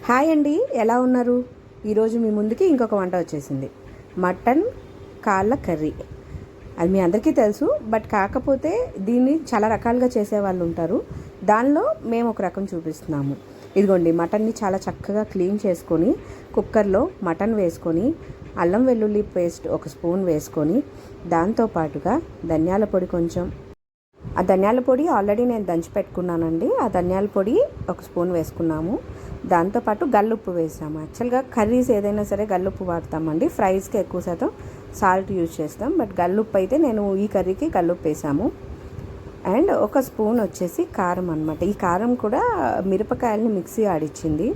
Hi అండి, ఎలా ఉన్నారు? ఈరోజు మీ ముందుకి ఇంకొక వంట వచ్చేసింది. మటన్ కాళ్ళ కర్రీ. అది మీ అందరికీ తెలుసు, బట్ కాకపోతే దీన్ని చాలా రకాలుగా చేసేవాళ్ళు ఉంటారు. దానిలో మేము ఒక రకం చూపిస్తున్నాము. ఇదిగోండి, మటన్ని చాలా చక్కగా క్లీన్ చేసుకొని కుక్కర్లో మటన్ వేసుకొని అల్లం వెల్లుల్లి పేస్ట్ ఒక స్పూన్ వేసుకొని దాంతోపాటుగా ధనియాల పొడి కొంచెం, ఆ ధనియాల పొడి ఆల్రెడీ నేను దంచి పెట్టుకున్నానండి. ఆ ధనియాల పొడి ఒక స్పూన్ వేసుకున్నాము. దాంతోపాటు గల్లుప్పు వేసాము. యాక్చువల్గా కర్రీస్ ఏదైనా సరే గల్లుప్పు వాడతామండి. ఫ్రైస్కి ఎక్కువ శాతం సాల్ట్ యూజ్ చేస్తాం, బట్ గల్లుప్పు అయితే నేను ఈ కర్రీకి గల్లుప్పు వేసాము. అండ్ ఒక స్పూన్ వచ్చేసి కారం అనమాట. ఈ కారం కూడా మిరపకాయలని మిక్సీ ఆడిచ్చింది,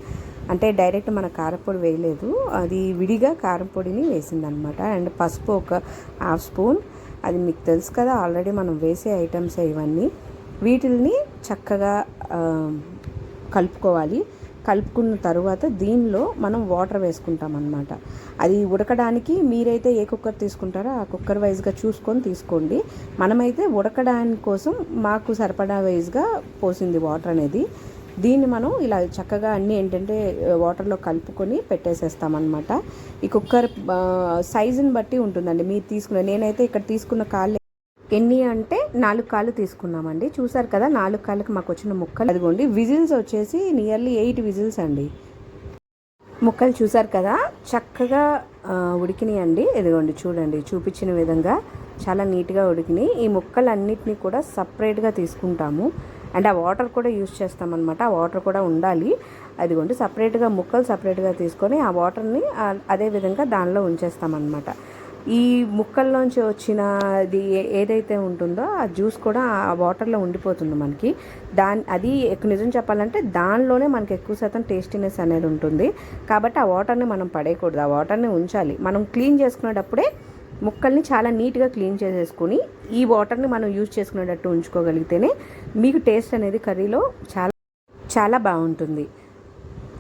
అంటే డైరెక్ట్ మన కారపొడి వేయలేదు, అది విడిగా కారం పొడిని వేసిందనమాట. అండ్ పసుపు ఒక హాఫ్ స్పూన్. అది మీకు తెలుసు కదా, ఆల్రెడీ మనం వేసే ఐటమ్స్ ఇవన్నీ. వీటిల్ని చక్కగా కలుపుకోవాలి. కలుపుకున్న తర్వాత దీనిలో మనం వాటర్ వేసుకుంటాం అన్నమాట. అది ఉడకడానికి మీరైతే ఏ కుక్కర్ తీసుకుంటారో ఆ కుక్కర్ వైజ్గా చూసుకొని తీసుకోండి. మనమైతే ఉడకడానికి కోసం మాకు సరిపడా వైజ్గా పోసింది వాటర్ అనేది. దీన్ని మనం ఇలా చక్కగా అన్నీ ఏంటంటే వాటర్లో కలుపుకొని పెట్టేసేస్తామన్నమాట. ఈ కుక్కర్ సైజుని బట్టి ఉంటుందండి. మీరు నేనైతే ఇక్కడ తీసుకున్న కాళ్ళు ఎన్ని అంటే 4 కాళ్ళు తీసుకున్నామండి. చూసారు కదా, 4 కాళ్ళకి మాకు వచ్చిన ముక్కలు. అదిగోండి, విజిల్స్ వచ్చేసి నియర్లీ 8 విజిల్స్ అండి. ముక్కలు చూసారు కదా, చక్కగా ఉడికినాయి అండి. ఇదిగోండి చూడండి, చూపించిన విధంగా చాలా నీట్గా ఉడికినాయి. ఈ ముక్కలన్నిటినీ కూడా సపరేట్గా తీసుకుంటాము. అండ్ ఆ వాటర్ కూడా యూజ్ చేస్తామన్నమాట. ఆ వాటర్ కూడా ఉండాలి. అదిగోండి, సపరేట్గా ముక్కలు సపరేట్గా తీసుకొని ఆ వాటర్ని అదే విధంగా దానిలో ఉంచేస్తామన్నమాట. ఈ ముక్కల్లోంచి వచ్చిన అది ఏదైతే ఉంటుందో ఆ జ్యూస్ కూడా ఆ వాటర్లో ఉండిపోతుంది మనకి. అది నిజం చెప్పాలంటే దానిలోనే మనకి ఎక్కువ శాతం టేస్టీనెస్ అనేది ఉంటుంది. కాబట్టి ఆ వాటర్ని మనం పడేయకూడదు, ఆ వాటర్ని ఉంచాలి. మనం క్లీన్ చేసుకునేటప్పుడే ముక్కల్ని చాలా నీట్గా క్లీన్ చేసేసుకుని ఈ వాటర్ని మనం యూజ్ చేసుకునేటట్టు ఉంచుకోగలిగితేనే మీకు టేస్ట్ అనేది కర్రీలో చాలా చాలా బాగుంటుంది.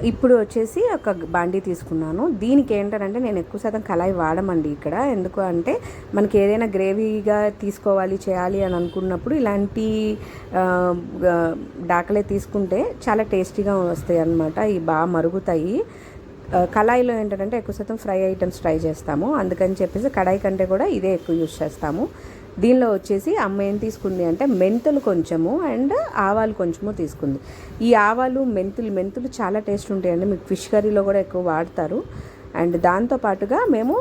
ఇప్పుడు వచ్చేసి ఒక బాండీ తీసుకున్నాను. దీనికి ఏంటంటే నేను ఎక్కువ శాతం కళాయి వాడమండి ఇక్కడ. ఎందుకు అంటే మనకి ఏదైనా గ్రేవీగా తీసుకోవాలి చేయాలి అని అనుకున్నప్పుడు ఇలాంటి డాకలే తీసుకుంటే చాలా టేస్టీగా వస్తాయి అన్నమాట. ఇవి బాగా మరుగుతాయి. కళాయిలో ఏంటంటే ఎక్కువ శాతం ఫ్రై ఐటమ్స్ ట్రై చేస్తాము, అందుకని చెప్పేసి కడాయి కంటే కూడా ఇదే ఎక్కువ యూజ్ చేస్తాము. దీనిలో వచ్చేసి అమ్మ ఏం తీసుకుంది అంటే మెంతులు కొంచెము అండ్ ఆవాలు కొంచెము తీసుకుంది. ఈ ఆవాలు మెంతులు చాలా టేస్ట్ ఉంటాయండి. మీకు ఫిష్ కర్రీలో కూడా ఎక్కువ వాడతారు. అండ్ దాంతోపాటుగా మేము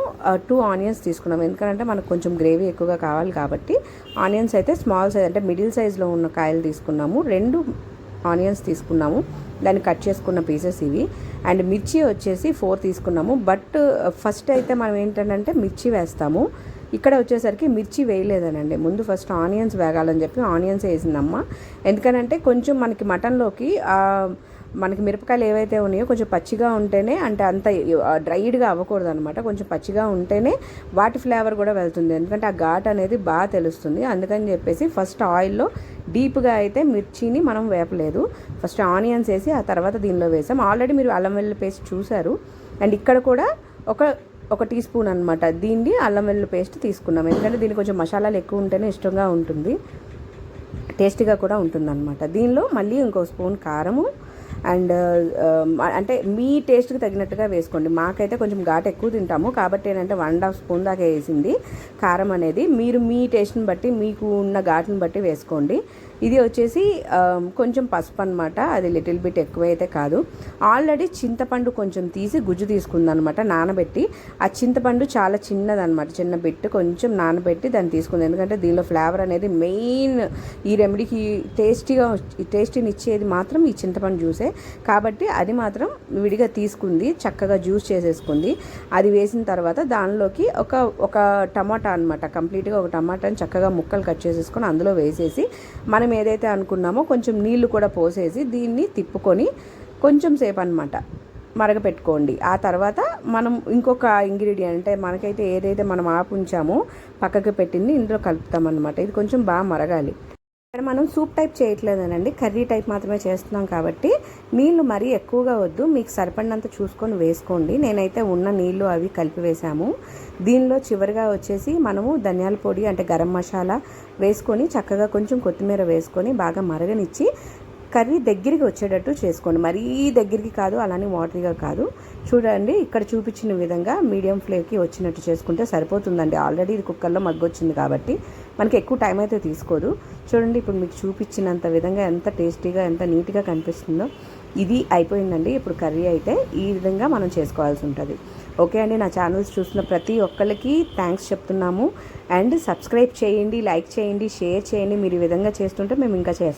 2 ఆనియన్స్ తీసుకున్నాం. ఎందుకంటే మనకు కొంచెం గ్రేవీ ఎక్కువగా కావాలి కాబట్టి ఆనియన్స్ అయితే స్మాల్ సైజ్ అంటే మిడిల్ సైజ్లో ఉన్న కాయలు తీసుకున్నాము. 2 ఆనియన్స్ తీసుకున్నాము, దాన్ని కట్ చేసుకున్న పీసెస్ ఇవి. అండ్ మిర్చి వచ్చేసి 4 తీసుకున్నాము. బట్ ఫస్ట్ అయితే మనం ఏంటంటే మిర్చి వేస్తాము. ఇక్కడ వచ్చేసరికి మిర్చి వేయలేదనండి. ముందు ఫస్ట్ ఆనియన్స్ వేగాలని చెప్పి ఆనియన్స్ వేసిందమ్మ. ఎందుకనంటే కొంచెం మనకి మటన్లోకి మనకి మిరపకాయలు ఏవైతే ఉన్నాయో కొంచెం పచ్చిగా ఉంటేనే, అంటే అంత డ్రైడ్గా అవ్వకూడదు అనమాట, కొంచెం పచ్చిగా ఉంటేనే వాటి ఫ్లేవర్ కూడా వెళ్తుంది. ఎందుకంటే ఆ ఘాట్ అనేది బాగా తెలుస్తుంది. అందుకని చెప్పేసి ఫస్ట్ ఆయిల్లో డీప్గా అయితే మిర్చిని మనం వేపలేదు. ఫస్ట్ ఆనియన్స్ వేసి ఆ తర్వాత దీనిలో వేసాం. ఆల్రెడీ మీరు అల్లం వెల్లుల్లి పేస్ట్ చూసారు. అండ్ ఇక్కడ కూడా ఒక టీ స్పూన్ అనమాట దీన్ని అల్లం వెల్లుల్లి పేస్ట్ తీసుకున్నాం. ఎందుకంటే దీనికి కొంచెం మసాలాలు ఎక్కువ ఉంటేనే ఇష్టంగా ఉంటుంది, టేస్టీగా కూడా ఉంటుందన్నమాట. దీనిలో మళ్ళీ ఇంకో స్పూన్ కారము అండ్ అంటే మీ టేస్ట్కి తగినట్టుగా వేసుకోండి. మాకైతే కొంచెం ఘాటు ఎక్కువ తింటాము కాబట్టి ఏంటంటే 1.5 స్పూన్ దాకా వేసింది కారం అనేది. మీరు మీ టేస్ట్ని బట్టి మీకు ఉన్న ఘాటుని బట్టి వేసుకోండి. ఇది వచ్చేసి కొంచెం పసుపు అనమాట, అది లిటిల్ బిట్ ఎక్కువ అయితే కాదు. ఆల్రెడీ చింతపండు కొంచెం తీసి గుజ్జు తీసుకుందనమాట నానబెట్టి. ఆ చింతపండు చాలా చిన్నదనమాట, చిన్న బిట్ కొంచెం నానబెట్టి దాన్ని తీసుకుంది. ఎందుకంటే దీనిలో ఫ్లేవర్ అనేది మెయిన్ ఈ రెమెడీకి టేస్టీని ఇచ్చేది మాత్రం ఈ చింతపండు జ్యూసే. కాబట్టి అది మాత్రం విడిగా తీసుకుంది, చక్కగా జ్యూస్ చేసేసుకుంది. అది వేసిన తర్వాత దానిలోకి ఒక టమాటా అనమాట, కంప్లీట్గా ఒక టమాటాని చక్కగా ముక్కలు కట్ చేసేసుకొని అందులో వేసేసి మనం ఏదైతే అనుకున్నామో కొంచెం నీళ్లు కూడా పోసేసి దీన్ని తిప్పుకొని కొంచెం సేపు అనమాట మరగపెట్టుకోండి. ఆ తర్వాత మనం ఇంకొక ఇంగ్రీడియంట్ అంటే మనకైతే ఏదైతే మనం ఉంచామో పక్కకి పెట్టింది ఇందులో కలుపుతామన్నమాట. ఇది కొంచెం బాగా మరగాలి. ఇక్కడ మనం సూప్ టైప్ చేయట్లేదనండి, కర్రీ టైప్ మాత్రమే చేస్తున్నాం కాబట్టి నీళ్ళు మరీ ఎక్కువగా వద్దు, మీకు సరిపడినంత చూసుకొని వేసుకోండి. నేనైతే ఉన్న నీళ్ళు అవి కలిపి వేసాము. దీనిలో చివరిగా వచ్చేసి మనము ధనియాల పొడి అంటే గరం మసాలా వేసుకొని చక్కగా కొంచెం కొత్తిమీర వేసుకొని బాగా మరగనిచ్చి కర్రీ దగ్గరికి వచ్చేటట్టు చేసుకోండి, మరీ దగ్గరికి కాదు అలానే వాటరీగా కాదు. చూడండి ఇక్కడ చూపించిన విధంగా మీడియం ఫ్లేమ్కి వచ్చినట్టు చేసుకుంటే సరిపోతుందండి. ఆల్రెడీ ఇది కుక్కర్లో మగ్గొచ్చింది కాబట్టి మనకి ఎక్కువ టైం అయితే తీసుకోదు. చూడండి ఇప్పుడు మీకు చూపించినంత విధంగా ఎంత టేస్టీగా ఎంత నీట్గా కనిపిస్తుందో. ఇది అయిపోయిందండి. ఇప్పుడు కర్రీ అయితే ఈ విధంగా మనం చేసుకోవాల్సి ఉంటుంది. ఓకే అండి, నా ఛానల్స్ చూసిన ప్రతి ఒక్కరికి థ్యాంక్స్ చెప్తున్నాము. అండ్ సబ్స్క్రైబ్ చేయండి, లైక్ చేయండి, షేర్ చేయండి. మీరు ఈ విధంగా చేస్తుంటే మేము ఇంకా చేస్తాం.